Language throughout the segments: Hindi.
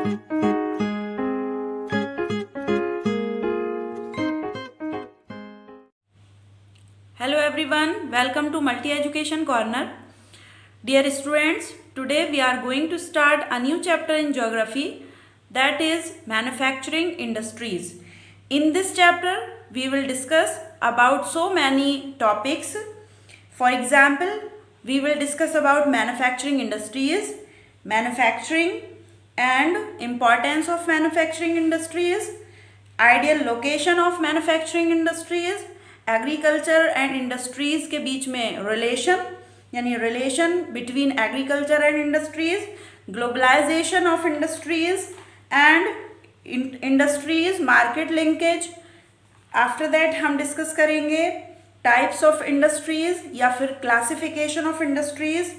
Hello everyone, welcome to Multi Education Corner. Dear students, today we are going to start a new chapter in geography, that is manufacturing industries. In this chapter we will discuss about so many topics. For example, we will discuss about manufacturing industries, manufacturing and importance of manufacturing industries, ideal location of manufacturing industries, agriculture and industries के बीच में रिलेशन यानी relation between agriculture and industries, globalization of industries and industries market linkage. After that हम डिस्कस करेंगे टाइप्स ऑफ इंडस्ट्रीज़ या फिर क्लासिफिकेशन ऑफ इंडस्ट्रीज़.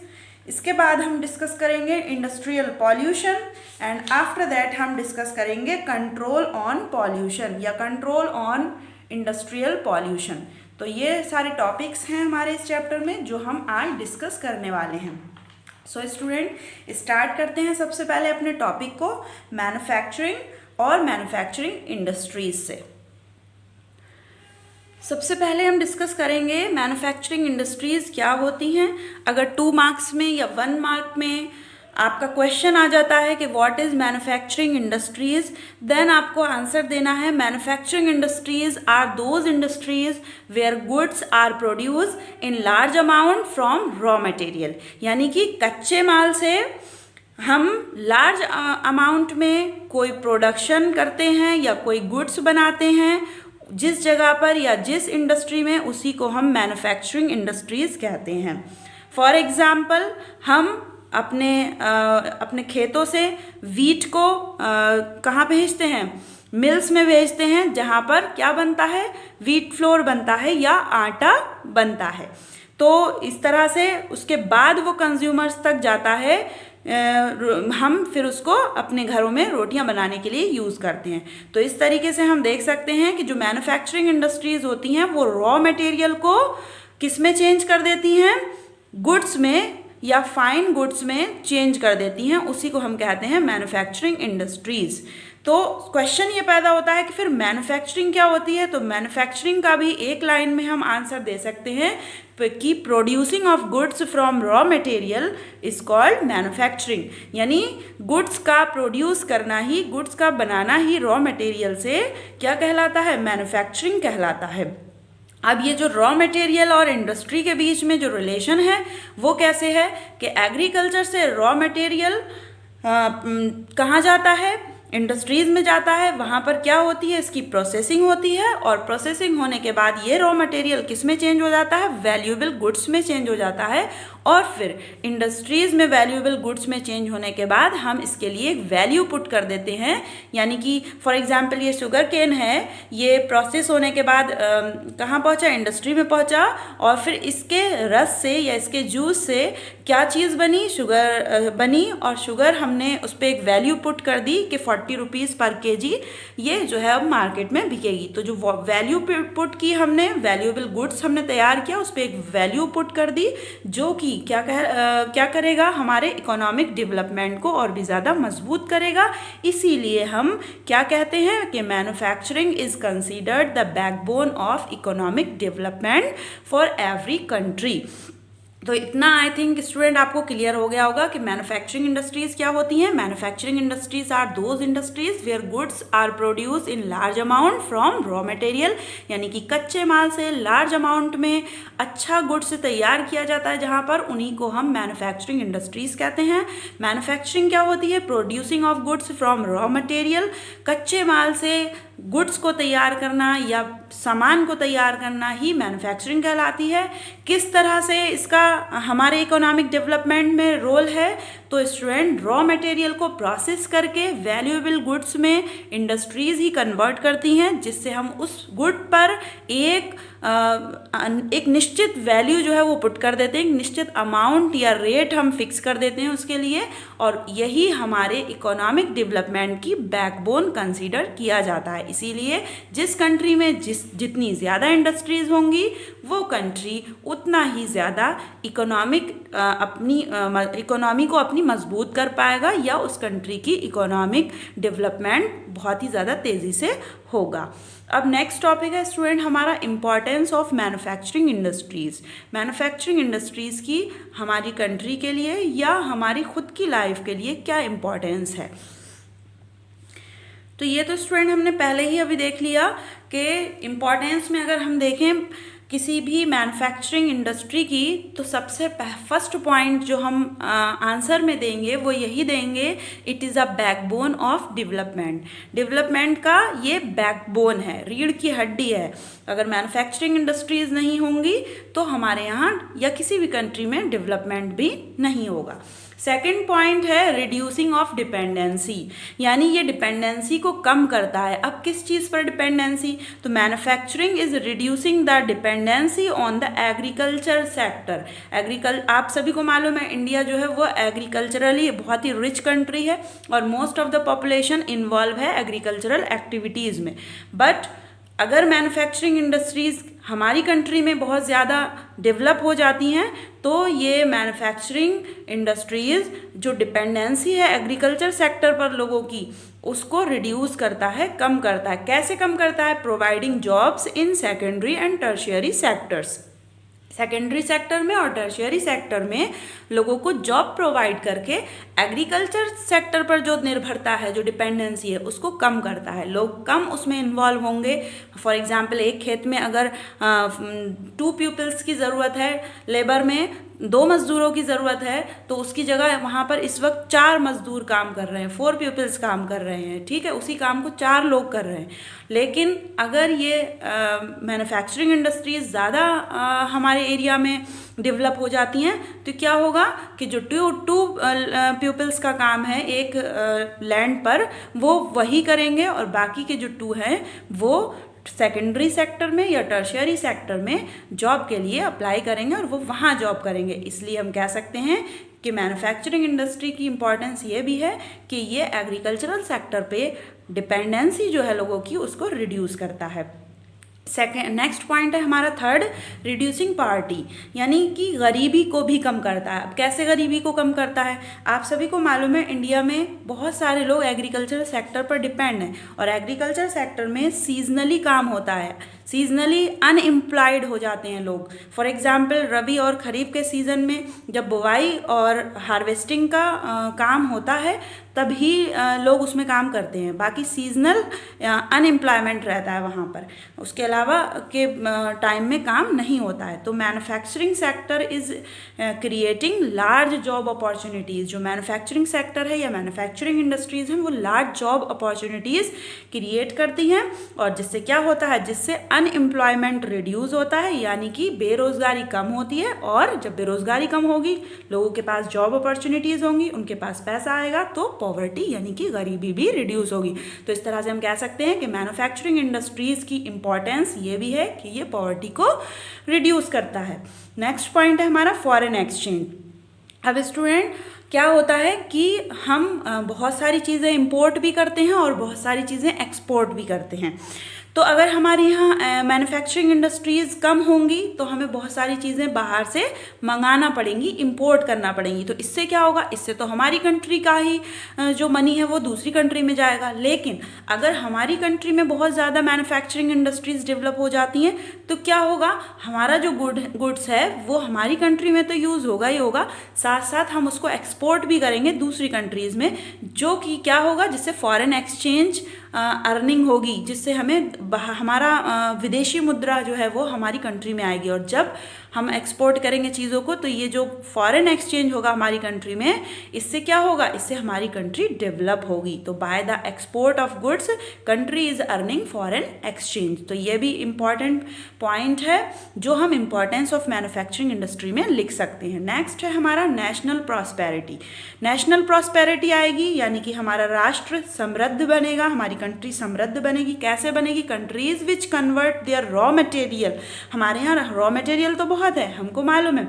इसके बाद हम डिस्कस करेंगे industrial pollution and after that हम डिस्कस करेंगे कंट्रोल ऑन पॉल्यूशन या कंट्रोल ऑन इंडस्ट्रियल पॉल्यूशन. तो ये सारे टॉपिक्स हैं हमारे इस चैप्टर में जो हम आज डिस्कस करने वाले हैं. सो स्टूडेंट, स्टार्ट करते हैं सबसे पहले अपने टॉपिक को मैन्युफैक्चरिंग और मैन्युफैक्चरिंग इंडस्ट्रीज से. सबसे पहले हम डिस्कस करेंगे मैन्युफैक्चरिंग इंडस्ट्रीज़ क्या होती हैं. अगर 2 मार्क्स में या 1 मार्क में आपका क्वेश्चन आ जाता है कि what is manufacturing industries, then आपको आंसर देना है manufacturing industries are those industries where goods are produce in large amount from raw material. यानी कि कच्चे माल से हम लार्ज अमाउंट में कोई प्रोडक्शन करते हैं या कोई गुड्स बनाते हैं जिस जगह पर या जिस इंडस्ट्री में, उसी को हम मैन्युफैक्चरिंग इंडस्ट्रीज़ कहते हैं. फॉर एग्ज़ाम्पल, हम अपने खेतों से वीट को कहाँ भेजते हैं, मिल्स में भेजते हैं जहाँ पर क्या बनता है, वीट फ्लोर बनता है या आटा बनता है. तो इस तरह से उसके बाद वो कंज्यूमर्स तक जाता है. हम फिर उसको अपने घरों में रोटियां बनाने के लिए यूज़ करते हैं. तो इस तरीके से हम देख सकते हैं कि जो मैन्युफैक्चरिंग इंडस्ट्रीज़ होती हैं वो रॉ मटेरियल को किस में चेंज कर देती हैं, गुड्स में या फाइन गुड्स में चेंज कर देती हैं. उसी को हम कहते हैं मैन्युफैक्चरिंग इंडस्ट्रीज़. तो क्वेश्चन ये पैदा होता है कि फिर मैन्युफैक्चरिंग क्या होती है. तो मैन्युफैक्चरिंग का भी एक लाइन में हम आंसर दे सकते हैं कि producing of goods from raw material is called manufacturing. यानी गुड्स का प्रोड्यूस करना ही, गुड्स का बनाना ही रॉ मटेरियल से क्या कहलाता है, मैन्युफैक्चरिंग कहलाता है. अब ये जो रॉ मटेरियल और इंडस्ट्री के बीच में जो रिलेशन है वो कैसे है कि एग्रीकल्चर से रॉ मटेरियल कहाँ जाता है, इंडस्ट्रीज़ में जाता है. वहाँ पर क्या होती है, इसकी प्रोसेसिंग होती है और प्रोसेसिंग होने के बाद ये रॉ मटेरियल किस में चेंज हो जाता है, वैल्यूएबल गुड्स में चेंज हो जाता है. और फिर इंडस्ट्रीज़ में वैल्यूएबल गुड्स में चेंज होने के बाद हम इसके लिए एक वैल्यू पुट कर देते हैं. यानी कि फॉर एग्जांपल ये शुगर केन है, ये प्रोसेस होने के बाद कहाँ पहुँचा, इंडस्ट्री में पहुँचा और फिर इसके रस से या इसके जूस से क्या चीज़ बनी, शुगर बनी. और शुगर हमने उस पर एक वैल्यू पुट कर दी कि 40 रुपीज़ पर केजी ये जो है अब मार्केट में बिकेगी. तो जो वैल्यू पुट की हमने, वैल्यूएबल गुड्स हमने तैयार किया, उस पर एक वैल्यू पुट कर दी जो कि क्या करेगा, हमारे इकोनॉमिक डेवलपमेंट को और भी ज़्यादा मजबूत करेगा. इसीलिए हम क्या कहते हैं कि manufacturing is considered the backbone of economic development for every country. तो इतना आई थिंक स्टूडेंट आपको क्लियर हो गया होगा कि मैन्युफैक्चरिंग इंडस्ट्रीज़ क्या होती हैं. Manufacturing industries are those industries where goods are produce in large amount from raw material. यानी कि कच्चे माल से लार्ज अमाउंट में अच्छा गुड्स तैयार किया जाता है जहाँ पर, उन्हीं को हम मैन्युफैक्चरिंग इंडस्ट्रीज़ कहते हैं. मैन्युफैक्चरिंग क्या होती है, producing of goods from raw material. कच्चे माल से गुड्स को तैयार करना या सामान को तैयार करना ही मैन्युफैक्चरिंग कहलाती है. किस तरह से इसका हमारे इकोनॉमिक डेवलपमेंट में रोल है, तो स्टूडेंट रॉ मटेरियल को प्रोसेस करके वैल्यूएबल गुड्स में इंडस्ट्रीज़ ही कन्वर्ट करती हैं, जिससे हम उस गुड पर एक निश्चित वैल्यू जो है वो पुट कर देते हैं, एक निश्चित अमाउंट या रेट हम फिक्स कर देते हैं उसके लिए. और यही हमारे इकोनॉमिक डेवलपमेंट की बैकबोन कंसीडर किया जाता है. इसीलिए जिस कंट्री में जितनी ज़्यादा इंडस्ट्रीज़ होंगी वो कंट्री उतना ही ज़्यादा इकोनॉमिक अपनी इकोनॉमी को अपनी मजबूत कर पाएगा या उस कंट्री की इकोनॉमिक डेवलपमेंट बहुत ही ज़्यादा तेज़ी से होगा। अब नेक्स्ट टॉपिक है स्टूडेंट हमारा importance of manufacturing industries. Manufacturing industries की हमारी कंट्री के लिए या हमारी खुद की लाइफ के लिए क्या इम्पॉर्टेंस है। तो ये तो स्टूडेंट हमने पहले ही अभी देख लिया कि इम्पॉर्टेंस में अगर हम देखें किसी भी मैन्युफैक्चरिंग इंडस्ट्री की, तो सबसे फर्स्ट पॉइंट जो हम आंसर में देंगे वो यही देंगे, it is a backbone of development. Development का ये बैकबोन है, रीढ़ की हड्डी है। अगर मैन्युफैक्चरिंग इंडस्ट्रीज़ नहीं होंगी तो हमारे यहाँ या किसी भी कंट्री में डेवलपमेंट भी नहीं होगा। सेकेंड पॉइंट है रिड्यूसिंग ऑफ डिपेंडेंसी, यानी ये डिपेंडेंसी को कम करता है। अब किस चीज़ पर डिपेंडेंसी, तो manufacturing is reducing the dependency on the agriculture sector. आप सभी को मालूम है इंडिया जो है वो एग्रीकल्चरली बहुत ही रिच कंट्री है और most of the population involve है एग्रीकल्चरल एक्टिविटीज़ में। बट अगर मैन्युफैक्चरिंग इंडस्ट्रीज़ हमारी कंट्री में बहुत ज़्यादा डेवलप हो जाती हैं तो ये मैन्युफैक्चरिंग इंडस्ट्रीज़ जो डिपेंडेंसी है एग्रीकल्चर सेक्टर पर लोगों की, उसको रिड्यूस करता है, कम करता है। कैसे कम करता है, providing jobs in secondary and tertiary sectors. Secondary sector में और टर्शियरी सेक्टर में लोगों को जॉब प्रोवाइड करके एग्रीकल्चर सेक्टर पर जो निर्भरता है, जो डिपेंडेंसी है, उसको कम करता है। लोग कम उसमें इन्वॉल्व होंगे। फॉर एग्जांपल एक खेत में अगर 2 पीपल्स की ज़रूरत है, लेबर में 2 मज़दूरों की ज़रूरत है, तो उसकी जगह वहाँ पर इस वक्त 4 मज़दूर काम कर रहे हैं, 4 पीपल्स काम कर रहे हैं, ठीक है, उसी काम को 4 लोग कर रहे हैं। लेकिन अगर ये मैन्युफैक्चरिंग इंडस्ट्रीज़ ज़्यादा हमारे एरिया में डेवलप हो जाती हैं तो क्या होगा कि जो 2 पीपल्स का काम है एक लैंड पर, वो वही करेंगे और बाकी के जो 2 हैं वो सेकेंडरी सेक्टर में या टर्शियरी सेक्टर में जॉब के लिए अप्लाई करेंगे और वो वहाँ जॉब करेंगे। इसलिए हम कह सकते हैं कि मैन्युफैक्चरिंग इंडस्ट्री की इम्पॉर्टेंस ये भी है कि ये एग्रीकल्चरल सेक्टर पे डिपेंडेंसी जो है लोगों की उसको रिड्यूस करता है। नेक्स्ट पॉइंट है हमारा थर्ड, रिड्यूसिंग पॉवर्टी, यानी कि गरीबी को भी कम करता है। अब कैसे गरीबी को कम करता है, आप सभी को मालूम है इंडिया में बहुत सारे लोग एग्रीकल्चर सेक्टर पर डिपेंड हैं और एग्रीकल्चर सेक्टर में सीजनली काम होता है, सीजनली अनएम्प्लॉयड हो जाते हैं लोग। फॉर एग्जांपल रबी और खरीफ के सीज़न में जब बुवाई और हार्वेस्टिंग का काम होता है तभी लोग उसमें काम करते हैं, बाकी सीजनल अनएम्प्लॉयमेंट रहता है वहाँ पर, उसके अलावा के टाइम में काम नहीं होता है। तो manufacturing sector is creating large job opportunities. जो मैन्युफैक्चरिंग सेक्टर है या मैन्युफैक्चरिंग इंडस्ट्रीज़ हैं वो लार्ज जॉब अपॉर्चुनिटीज़ क्रिएट करती हैं और जिससे क्या होता है, जिससे अनएम्प्लॉयमेंट रिड्यूस होता है, यानी कि बेरोज़गारी कम होती है। और जब बेरोज़गारी कम होगी, लोगों के पास जॉब अपॉर्चुनिटीज़ होंगी, उनके पास पैसा आएगा तो पॉवर्टी यानी कि गरीबी भी रिड्यूस होगी। तो इस तरह से हम कह सकते हैं कि मैन्युफैक्चरिंग इंडस्ट्रीज़ की इम्पॉर्टेंस ये भी है कि ये पॉवर्टी को रिड्यूस करता है। नेक्स्ट पॉइंट है हमारा फॉरेन एक्सचेंज। अब स्टूडेंट क्या होता है कि हम बहुत सारी चीज़ें इंपोर्ट भी करते हैं और बहुत सारी चीज़ें एक्सपोर्ट भी करते हैं। तो अगर हमारे यहाँ मैन्युफैक्चरिंग इंडस्ट्रीज़ कम होंगी तो हमें बहुत सारी चीज़ें बाहर से मंगाना पड़ेंगी, इंपोर्ट करना पड़ेंगी। तो इससे क्या होगा, इससे तो हमारी कंट्री का ही जो मनी है वो दूसरी कंट्री में जाएगा। लेकिन अगर हमारी कंट्री में बहुत ज़्यादा मैन्युफैक्चरिंग इंडस्ट्रीज़ डेवलप हो जाती हैं तो क्या होगा, हमारा जो गुड्स है वो हमारी कंट्री में तो यूज़ होगा ही होगा, साथ साथ हम उसको एक्सपोर्ट भी करेंगे दूसरी कंट्रीज़ में, जो कि क्या होगा, जिससे फॉरेन एक्सचेंज अर्निंग होगी, जिससे हमें हमारा विदेशी मुद्रा जो है वो हमारी कंट्री में आएगी। और जब हम एक्सपोर्ट करेंगे चीज़ों को तो ये जो फॉरेन एक्सचेंज होगा हमारी कंट्री में, इससे क्या होगा, इससे हमारी कंट्री डेवलप होगी। तो by the export of goods country is earning foreign exchange. तो ये भी इम्पॉर्टेंट पॉइंट है जो हम इम्पॉर्टेंस ऑफ मैन्युफैक्चरिंग इंडस्ट्री में लिख सकते हैं। नेक्स्ट है हमारा नेशनल प्रॉस्पेरिटी। नेशनल प्रॉस्पेरिटी आएगी यानी कि हमारा राष्ट्र समृद्ध बनेगा, हमारी कंट्री समृद्ध बनेगी। कैसे बनेगी, countries which convert there raw material. हमारे यहाँ रॉ मटेरियल तो बहुत है, हमको मालूम है,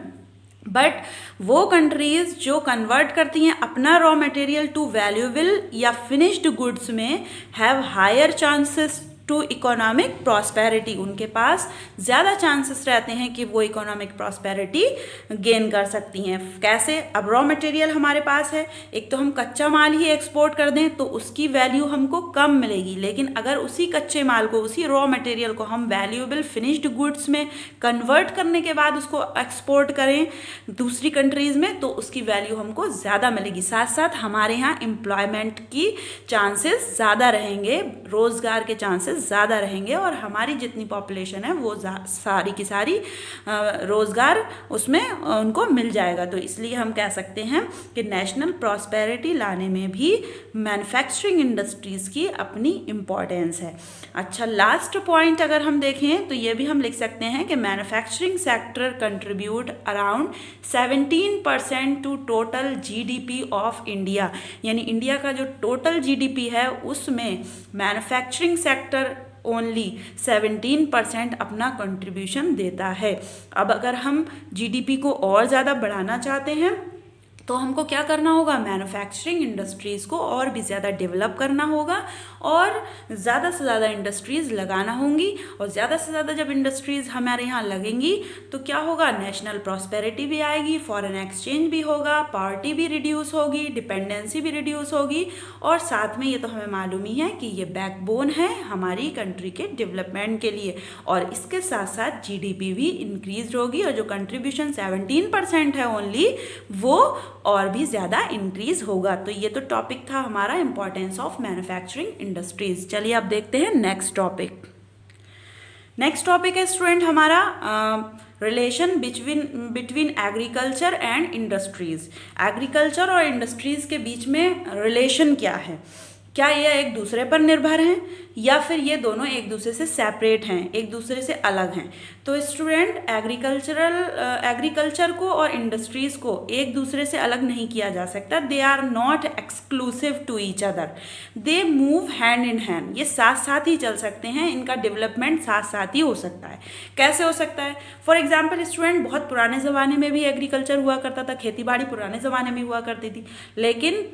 बट वो कंट्रीज़ जो कन्वर्ट करती हैं अपना रॉ मटेरियल टू वैल्यूएबल या फिनिश्ड गुड्स में have higher chances to economic prosperity, उनके पास ज़्यादा चांसेस रहते हैं कि वो इकोनॉमिक प्रॉस्पेरिटी गेन कर सकती हैं। कैसे? अब रॉ मटेरियल हमारे पास है, एक तो हम कच्चा माल ही एक्सपोर्ट कर दें तो उसकी वैल्यू हमको कम मिलेगी, लेकिन अगर उसी कच्चे माल को, उसी रॉ मटेरियल को हम वैल्यूएबल फिनिश्ड गुड्स में कन्वर्ट करने के बाद उसको एक्सपोर्ट करें दूसरी कंट्रीज़ में, तो उसकी वैल्यू हमको ज़्यादा मिलेगी। साथ साथ हमारे यहाँ एम्प्लॉयमेंट की चांसेस ज़्यादा रहेंगे, रोज़गार के चांसेस ज़्यादा रहेंगे, और हमारी जितनी पॉपुलेशन है वो सारी की सारी रोज़गार उसमें उनको मिल जाएगा। तो इसलिए हम कह सकते हैं कि नेशनल प्रॉस्पेरिटी लाने में भी मैन्युफैक्चरिंग इंडस्ट्रीज़ की अपनी इम्पोर्टेंस है। अच्छा, लास्ट पॉइंट अगर हम देखें तो ये भी हम लिख सकते हैं कि manufacturing sector contribute around 17% to total GDP of India, यानी इंडिया का जो टोटल जीडीपी है उसमें मैन्युफैक्चरिंग सेक्टर ओनली 17% अपना कंट्रीब्यूशन देता है। अब अगर हम जीडीपी को और ज़्यादा बढ़ाना चाहते हैं तो हमको क्या करना होगा? मैन्युफैक्चरिंग इंडस्ट्रीज़ को और भी ज़्यादा डेवलप करना होगा और ज़्यादा से ज़्यादा इंडस्ट्रीज़ लगाना होंगी, और ज़्यादा से ज़्यादा जब इंडस्ट्रीज़ हमारे यहाँ लगेंगी तो क्या होगा? नेशनल प्रॉस्पेरिटी भी आएगी, फॉरेन एक्सचेंज भी होगा, पॉवर्टी भी रिड्यूस होगी, डिपेंडेंसी भी रिड्यूस होगी, और साथ में ये तो हमें मालूम ही है कि ये बैकबोन है हमारी कंट्री के डेवलपमेंट के लिए, और इसके साथ साथ जीडीपी भी इंक्रीज होगी, और जो कंट्रीब्यूशन 17% है ओनली वो और भी ज़्यादा इंक्रीज होगा। तो ये तो टॉपिक था हमारा इम्पॉर्टेंस ऑफ मैन्युफैक्चरिंग इंडस्ट्रीज। चलिए अब देखते हैं नेक्स्ट टॉपिक। नेक्स्ट टॉपिक है स्टूडेंट हमारा relation between agriculture and industries. Agriculture और इंडस्ट्रीज के बीच में रिलेशन क्या है? क्या ये एक दूसरे पर निर्भर हैं या फिर ये दोनों एक दूसरे से सेपरेट हैं, एक दूसरे से अलग हैं? तो स्टूडेंट एग्रीकल्चर को और इंडस्ट्रीज़ को एक दूसरे से अलग नहीं किया जा सकता। They are not exclusive to each other, they move hand in hand. ये साथ साथ ही चल सकते हैं, इनका डेवलपमेंट साथ साथ ही हो सकता है। कैसे हो सकता है? फॉर एग्जाम्पल स्टूडेंट, बहुत पुराने ज़माने में भी एग्रीकल्चर हुआ करता था, खेती बाड़ी पुराने ज़माने में हुआ करती थी, लेकिन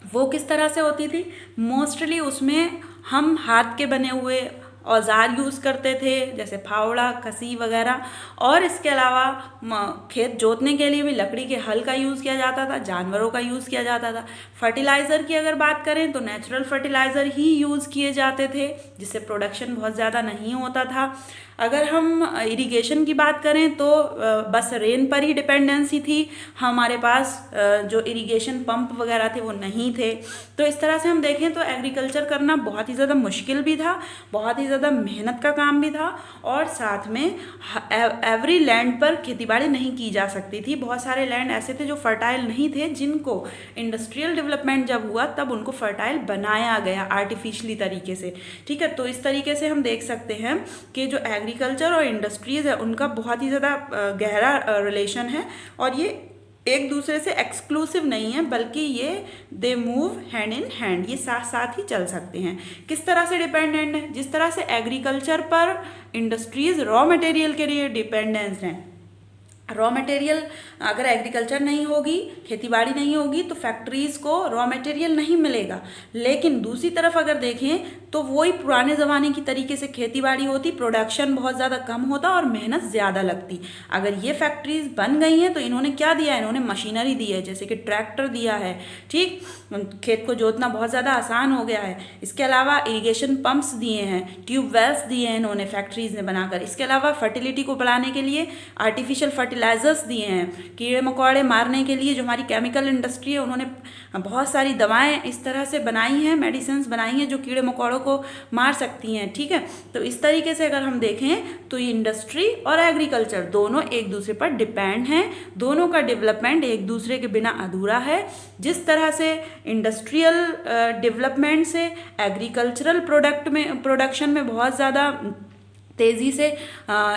वो किस तरह से होती थी? मोस्टली उसमें हम हाथ के बने हुए औजार यूज़ करते थे, जैसे फावड़ा, कसी वगैरह, और इसके अलावा खेत जोतने के लिए भी लकड़ी के हल का यूज़ किया जाता था, जानवरों का यूज़ किया जाता था। फर्टिलाइज़र की अगर बात करें तो नेचुरल फर्टिलाइज़र ही यूज़ किए जाते थे, जिससे प्रोडक्शन बहुत ज़्यादा नहीं होता था। अगर हम इरिगेशन की बात करें तो बस रेन पर ही डिपेंडेंसी थी, हमारे पास जो इरिगेशन पंप वगैरह थे वो नहीं थे। तो इस तरह से हम देखें तो एग्रीकल्चर करना बहुत ही ज़्यादा मुश्किल भी था, बहुत ही ज़्यादा मेहनत का काम भी था, और साथ में एवरी लैंड पर खेतीबाड़ी नहीं की जा सकती थी। बहुत सारे लैंड ऐसे थे जो फर्टाइल नहीं थे, जिनको इंडस्ट्रियल डेवलपमेंट जब हुआ तब उनको फर्टाइल बनाया गया आर्टिफिशियली तरीके से। ठीक है, तो इस तरीके से हम देख सकते हैं कि जो एग्रीकल्चर और इंडस्ट्रीज़ है उनका बहुत ही ज़्यादा गहरा रिलेशन है, और ये एक दूसरे से एक्सक्लूसिव नहीं है, बल्कि ये दे मूव हैंड इन हैंड, ये साथ साथ ही चल सकते हैं। किस तरह से डिपेंडेंट है? जिस तरह से एग्रीकल्चर पर इंडस्ट्रीज़ रॉ मटेरियल के लिए डिपेंडेंस हैं। रॉ मटेरियल अगर एग्रीकल्चर नहीं होगी, खेतीबाड़ी नहीं होगी, तो फैक्ट्रीज़ को रॉ मटेरियल नहीं मिलेगा। लेकिन दूसरी तरफ अगर देखें तो वही पुराने ज़माने की तरीके से खेतीबाड़ी होती, प्रोडक्शन बहुत ज़्यादा कम होता और मेहनत ज़्यादा लगती। अगर ये फैक्ट्रीज़ बन गई हैं तो इन्होंने क्या दिया है? इन्होंने मशीनरी दी है, जैसे कि ट्रैक्टर दिया है, ठीक, खेत को जोतना बहुत ज़्यादा आसान हो गया है। इसके अलावा इरिगेशन पंप्स दिए हैं, ट्यूबवेल्स दिए हैं इन्होंने फैक्ट्रीज़ ने बनाकर। इसके अलावा फर्टिलिटी को बढ़ाने के लिए आर्टिफिशियल फर्टिलाइजर्स दिए हैं, कीड़े मकोड़े मारने के लिए जो हमारी केमिकल इंडस्ट्री है उन्होंने बहुत सारी दवाएं इस तरह से बनाई हैं, मेडिसिन्स बनाई हैं जो कीड़े मकोड़ों को मार सकती हैं। ठीक है, तो इस तरीके से अगर हम देखें तो ये इंडस्ट्री और एग्रीकल्चर दोनों एक दूसरे पर डिपेंड हैं, दोनों का डेवलपमेंट एक दूसरे के बिना अधूरा है। जिस तरह से इंडस्ट्रियल डेवलपमेंट से एग्रीकल्चरल प्रोडक्शन में बहुत ज़्यादा तेज़ी से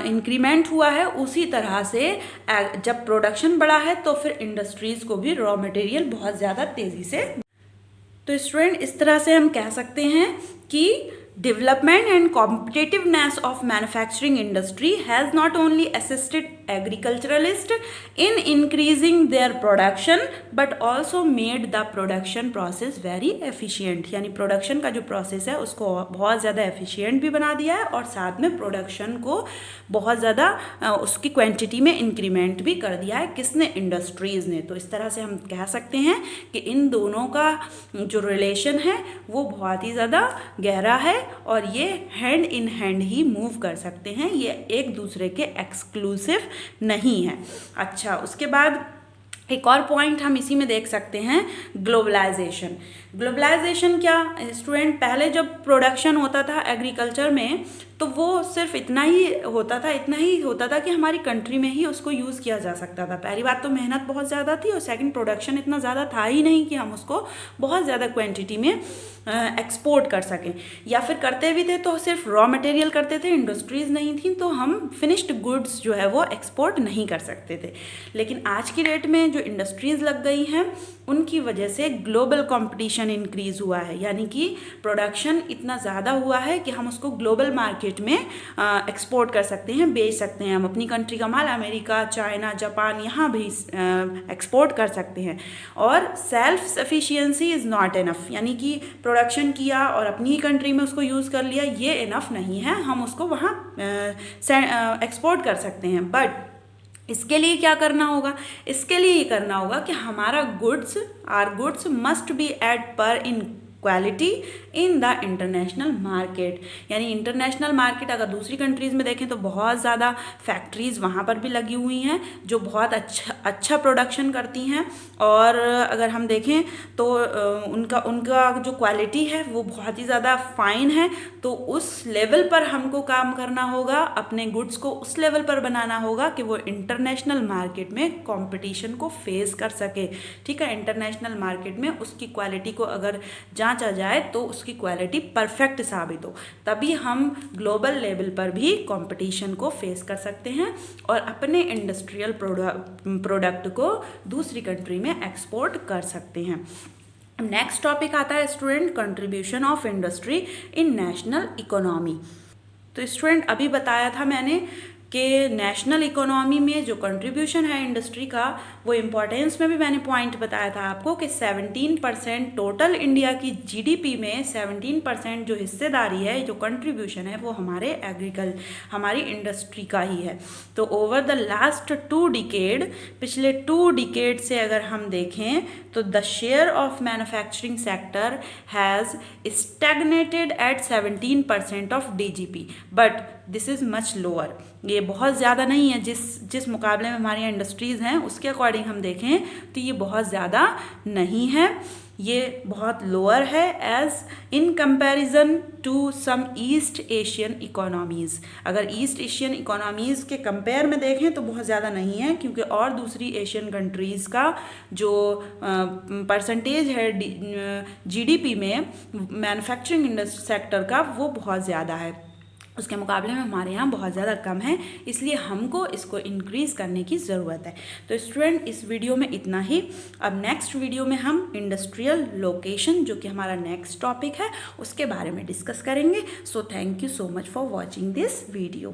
इंक्रीमेंट हुआ है, उसी तरह से जब प्रोडक्शन बढ़ा है तो फिर इंडस्ट्रीज़ को भी रॉ मटेरियल बहुत ज़्यादा तेज़ी से। तो स्टूडेंट, इस तरह से हम कह सकते हैं कि development and competitiveness of manufacturing industry has not only assisted agriculturalist in increasing their production but also made the production process very efficient, यानी प्रोडक्शन का जो प्रोसेस है उसको बहुत ज़्यादा एफिशिएंट भी बना दिया है और साथ में प्रोडक्शन को बहुत ज़्यादा उसकी क्वांटिटी में इंक्रीमेंट भी कर दिया है। किसने? इंडस्ट्रीज़ ने। तो इस तरह से हम कह सकते हैं कि इन दोनों का जो रिलेशन है वो बहुत ही ज़्यादा गहरा है और ये hand in hand he move कर सकते हैं, ये एक दूसरे के एक्सक्लूसिव नहीं है। अच्छा, उसके बाद एक और पॉइंट हम इसी में देख सकते हैं, ग्लोबलाइजेशन। ग्लोबलाइजेशन क्या स्टूडेंट? पहले जब प्रोडक्शन होता था एग्रीकल्चर में तो वो सिर्फ इतना ही होता था कि हमारी कंट्री में ही उसको यूज़ किया जा सकता था। पहली बात तो मेहनत बहुत ज़्यादा थी और सेकंड प्रोडक्शन इतना ज़्यादा था ही नहीं कि हम उसको बहुत ज़्यादा क्वांटिटी में एक्सपोर्ट कर सकें, या फिर करते भी थे तो सिर्फ रॉ मटेरियल करते थे, इंडस्ट्रीज़ नहीं थी तो हम फिनिश्ड गुड्स जो है वो एक्सपोर्ट नहीं कर सकते थे। लेकिन आज की डेट में जो इंडस्ट्रीज़ लग गई हैं उनकी वजह से ग्लोबल कंपटीशन इंक्रीज़ हुआ है, यानी कि प्रोडक्शन इतना ज़्यादा हुआ है कि हम उसको ग्लोबल मार्केट में एक्सपोर्ट कर सकते हैं, बेच सकते हैं। हम अपनी कंट्री का माल अमेरिका, चाइना, जापान यहाँ भी एक्सपोर्ट कर सकते हैं। और self sufficiency is not enough, यानी कि प्रोडक्शन किया और अपनी ही कंट्री में उसको यूज़ कर लिया, ये इनफ नहीं है, हम उसको वहाँ एक्सपोर्ट कर सकते हैं। बट इसके लिए क्या करना होगा? इसके लिए ये करना होगा कि हमारा our goods must be at par in quality in the international market, यानी इंटरनेशनल मार्केट अगर दूसरी कंट्रीज़ में देखें तो बहुत ज़्यादा फैक्ट्रीज़ वहाँ पर भी लगी हुई हैं जो बहुत अच्छा प्रोडक्शन करती हैं। और अगर हम देखें तो उनका जो क्वालिटी है वो बहुत ही ज़्यादा फाइन है। तो उस लेवल पर हमको काम करना होगा, अपने गुड्स को उस लेवल पर बनाना होगा कि वो इंटरनेशनल मार्केट में कंपटीशन को फेस कर सके। ठीक है, इंटरनेशनल मार्केट में उसकी क्वालिटी को अगर जांचा जाए तो उसकी क्वालिटी परफेक्ट साबित हो, तभी हम ग्लोबल लेवल पर भी कंपटीशन को फेस कर सकते हैं और अपने इंडस्ट्रियल प्रोडक्ट को दूसरी कंट्री में एक्सपोर्ट कर सकते हैं। नेक्स्ट टॉपिक आता है student, contribution of industry in national economy. तो स्टूडेंट अभी बताया था मैंने कि नेशनल इकोनॉमी में जो कंट्रीब्यूशन है इंडस्ट्री का, वो इम्पोर्टेंस में भी मैंने पॉइंट बताया था आपको कि 17% टोटल इंडिया की जीडीपी में 17% जो हिस्सेदारी है, जो कंट्रीब्यूशन है, वो हमारी इंडस्ट्री का ही है। तो ओवर द लास्ट 2 डिकेड, पिछले 2 डिकेड से अगर हम देखें तो the share of manufacturing sector has stagnated at 17% of DGP, but this is much lower. ये बहुत ज़्यादा नहीं है, जिस मुकाबले में हमारी यहाँ इंडस्ट्रीज़ हैं उसके अकॉर्डिंग हम देखें तो ये बहुत ज़्यादा नहीं है, ये बहुत लोअर है as in comparison to some East Asian economies. अगर ईस्ट एशियन इकोनॉमीज़ के कंपेयर में देखें तो बहुत ज़्यादा नहीं है, क्योंकि और दूसरी एशियन कंट्रीज़ का जो परसेंटेज है जीडीपी में मैन्युफैक्चरिंग इंडस्ट्री सेक्टर का वो बहुत ज़्यादा है, उसके मुकाबले में हमारे यहाँ बहुत ज़्यादा कम है, इसलिए हमको इसको इंक्रीज़ करने की ज़रूरत है। तो स्टूडेंट इस वीडियो में इतना ही। अब नेक्स्ट वीडियो में हम इंडस्ट्रियल लोकेशन, जो कि हमारा नेक्स्ट टॉपिक है, उसके बारे में डिस्कस करेंगे। So thank you so much for watching this video.